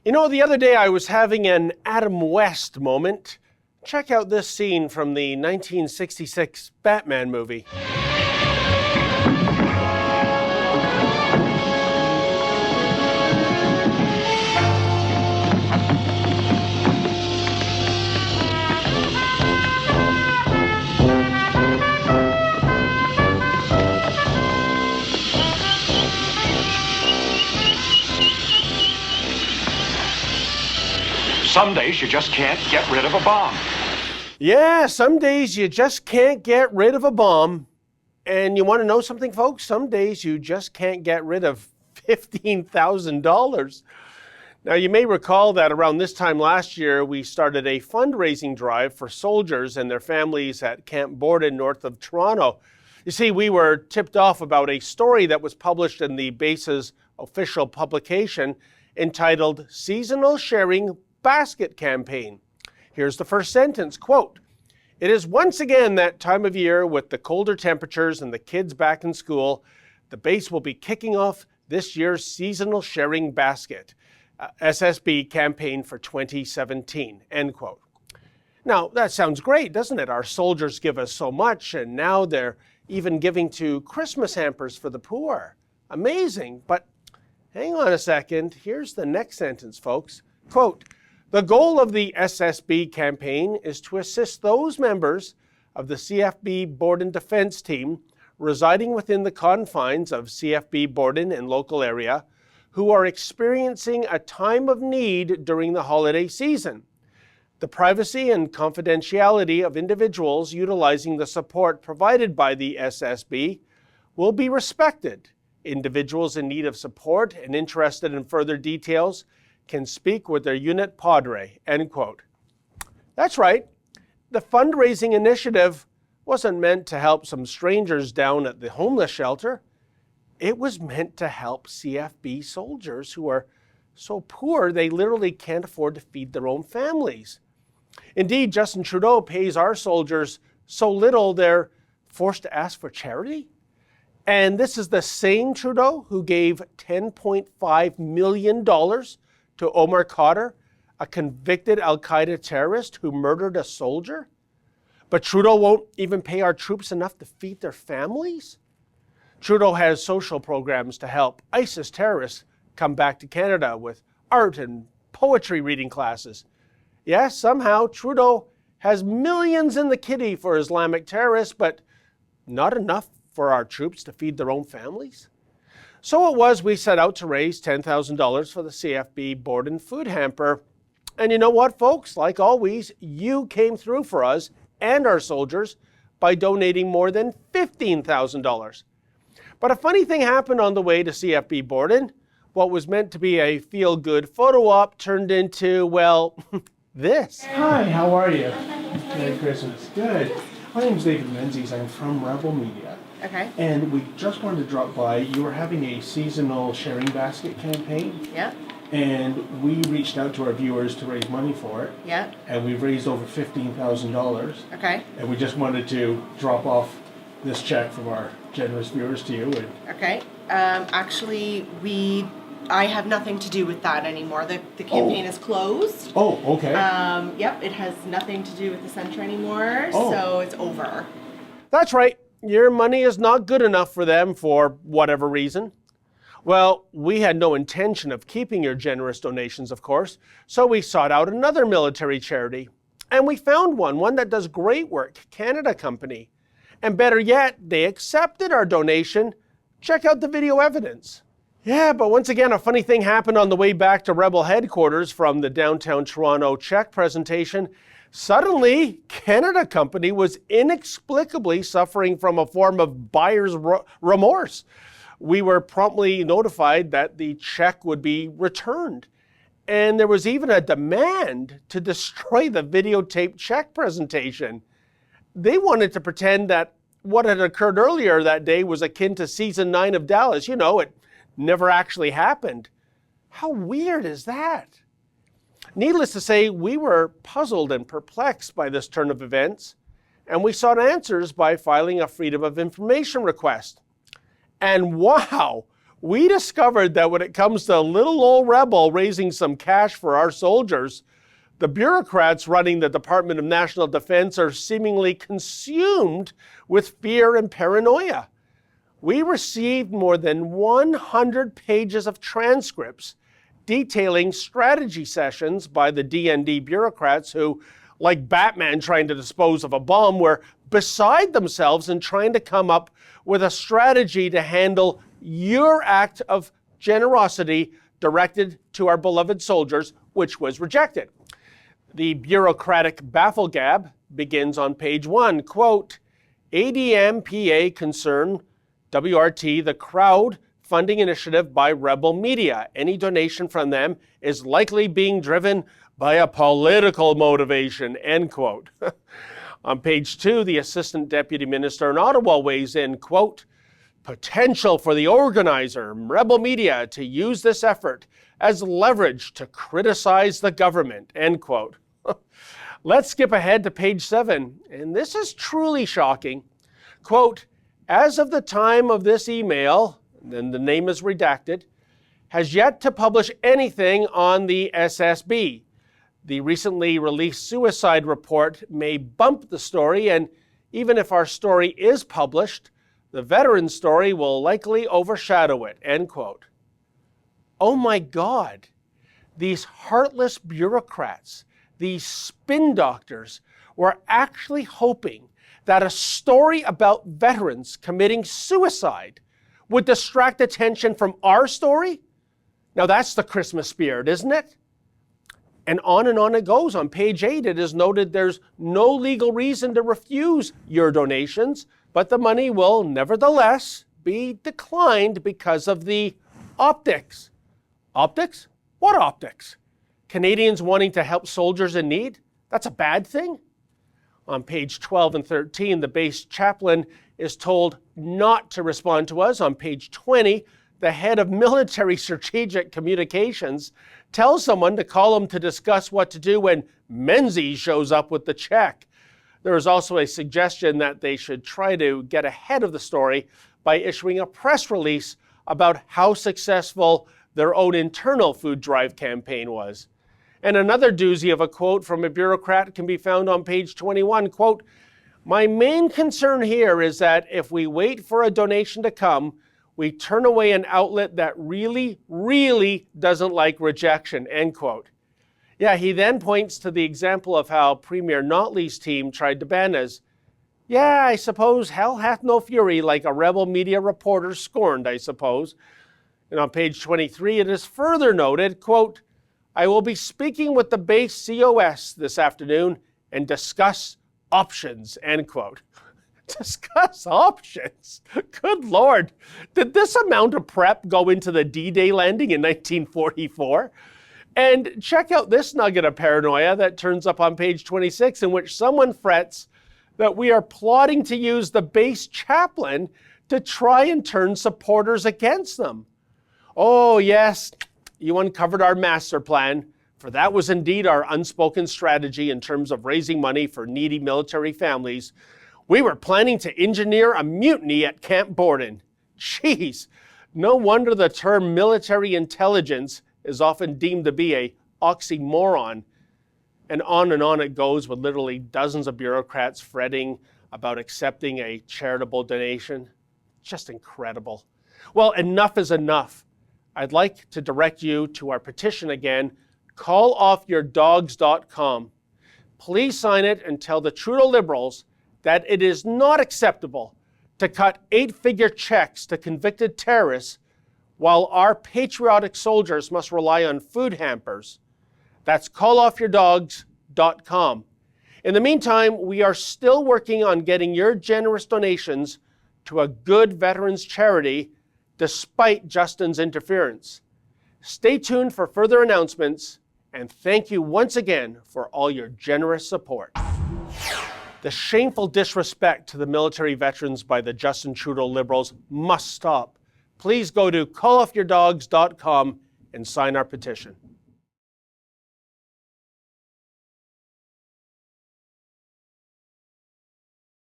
You know, the other day I was having an Adam West moment. Check out this scene from the 1966 Batman movie. Some days you just can't get rid of a bomb. Yeah, some days you just can't get rid of a bomb. And you want to know something, folks? Some days you just can't get rid of $15,000. Now, you may recall that around this time last year, we started a fundraising drive for soldiers and their families at Camp Borden, north of Toronto. You see, we were tipped off about a story that was published in the base's official publication entitled Seasonal Sharing Basket Campaign. Here's the first sentence, quote, "It is once again that time of year with the colder temperatures and the kids back in school. The base will be kicking off this year's Seasonal Sharing Basket, SSB campaign for 2017, end quote. Now, that sounds great, doesn't it? Our soldiers give us so much, and now they're even giving to Christmas hampers for the poor. Amazing, but hang on a second. Here's the next sentence, folks. Quote, "The goal of the SSB campaign is to assist those members of the CFB Borden defense team residing within the confines of CFB Borden and local area who are experiencing a time of need during the holiday season. The privacy and confidentiality of individuals utilizing the support provided by the SSB will be respected. Individuals in need of support and interested in further details can speak with their unit padre," end quote. That's right. The fundraising initiative wasn't meant to help some strangers down at the homeless shelter. It was meant to help CFB soldiers who are so poor they literally can't afford to feed their own families. Indeed, Justin Trudeau pays our soldiers so little they're forced to ask for charity. And this is the same Trudeau who gave $10.5 million to Omar Khadr, a convicted al-Qaeda terrorist who murdered a soldier? But Trudeau won't even pay our troops enough to feed their families? Trudeau has social programs to help ISIS terrorists come back to Canada with art and poetry reading classes. Yes, somehow Trudeau has millions in the kitty for Islamic terrorists, but not enough for our troops to feed their own families? So it was we set out to raise $10,000 for the CFB Borden food hamper. And you know what, folks? Like always, you came through for us and our soldiers by donating more than $15,000. But a funny thing happened on the way to CFB Borden. What was meant to be a feel-good photo op turned into, well, this. Hi, how are you? Merry Christmas. Good. My name's David Menzies. I'm from Rebel Media. Okay. And we just wanted to drop by. You were having a seasonal sharing basket campaign. Yeah. And we reached out to our viewers to raise money for it. Yeah. And we've raised over $15,000. Okay. And we just wanted to drop off this check from our generous viewers to you. Okay. Actually, I have nothing to do with that anymore. The campaign is closed. Oh, okay. Yep, it has nothing to do with the centre anymore, so it's over. That's right. Your money is not good enough for them for whatever reason. Well, we had no intention of keeping your generous donations, of course, so we sought out another military charity. And we found one that does great work, Canada Company. And better yet, they accepted our donation. Check out the video evidence. Yeah, but once again, a funny thing happened on the way back to Rebel headquarters from the downtown Toronto check presentation. Suddenly, Canada Company was inexplicably suffering from a form of buyer's remorse. We were promptly notified that the check would be returned. And there was even a demand to destroy the videotaped check presentation. They wanted to pretend that what had occurred earlier that day was akin to season 9 of Dallas. You know, it never actually happened. How weird is that? Needless to say, we were puzzled and perplexed by this turn of events, and we sought answers by filing a Freedom of Information request. And wow, we discovered that when it comes to little old rebel raising some cash for our soldiers, the bureaucrats running the Department of National Defense are seemingly consumed with fear and paranoia. We received more than 100 pages of transcripts detailing strategy sessions by the DND bureaucrats who, like Batman trying to dispose of a bomb, were beside themselves in trying to come up with a strategy to handle your act of generosity directed to our beloved soldiers, which was rejected. The bureaucratic bafflegab begins on page 1, quote, ADMPA concern WRT, the crowd-funding initiative by rebel media. Any donation from them is likely being driven by a political motivation, end quote. On page 2, the Assistant Deputy Minister in Ottawa weighs in, quote, potential for the organizer, rebel media, to use this effort as leverage to criticize the government, end quote. Let's skip ahead to page 7, and this is truly shocking. Quote, as of the time of this email, then the name is redacted, has yet to publish anything on the SSB. The recently released suicide report may bump the story, and even if our story is published, the veteran story will likely overshadow it, end quote. Oh my God, these heartless bureaucrats, these spin doctors, were actually hoping that a story about veterans committing suicide would distract attention from our story? Now that's the Christmas spirit, isn't it? And on it goes. On page 8, it is noted there's no legal reason to refuse your donations, but the money will nevertheless be declined because of the optics. Optics? What optics? Canadians wanting to help soldiers in need? That's a bad thing? On page 12 and 13, the base chaplain is told not to respond to us. On page 20, the head of military strategic communications tells someone to call him to discuss what to do when Menzies shows up with the check. There is also a suggestion that they should try to get ahead of the story by issuing a press release about how successful their own internal food drive campaign was. And another doozy of a quote from a bureaucrat can be found on page 21, quote, my main concern here is that if we wait for a donation to come, we turn away an outlet that really, really doesn't like rejection, end quote. Yeah, he then points to the example of how Premier Notley's team tried to ban us. Yeah, I suppose hell hath no fury like a rebel media reporter scorned, I suppose. And on page 23, it is further noted, quote, I will be speaking with the base COS this afternoon and discuss options, end quote. Discuss options? Good Lord. Did this amount of prep go into the D-Day landing in 1944? And check out this nugget of paranoia that turns up on page 26, in which someone frets that we are plotting to use the base chaplain to try and turn supporters against them. Oh yes, you uncovered our master plan, for that was indeed our unspoken strategy in terms of raising money for needy military families. We were planning to engineer a mutiny at Camp Borden. Jeez, no wonder the term military intelligence is often deemed to be a oxymoron. And on it goes, with literally dozens of bureaucrats fretting about accepting a charitable donation. Just incredible. Well, enough is enough. I'd like to direct you to our petition again, calloffyourdogs.com. Please sign it and tell the Trudeau Liberals that it is not acceptable to cut 8-figure checks to convicted terrorists while our patriotic soldiers must rely on food hampers. That's calloffyourdogs.com. In the meantime, we are still working on getting your generous donations to a good veterans charity despite Justin's interference. Stay tuned for further announcements, and thank you once again for all your generous support. The shameful disrespect to the military veterans by the Justin Trudeau Liberals must stop. Please go to calloffyourdogs.com and sign our petition.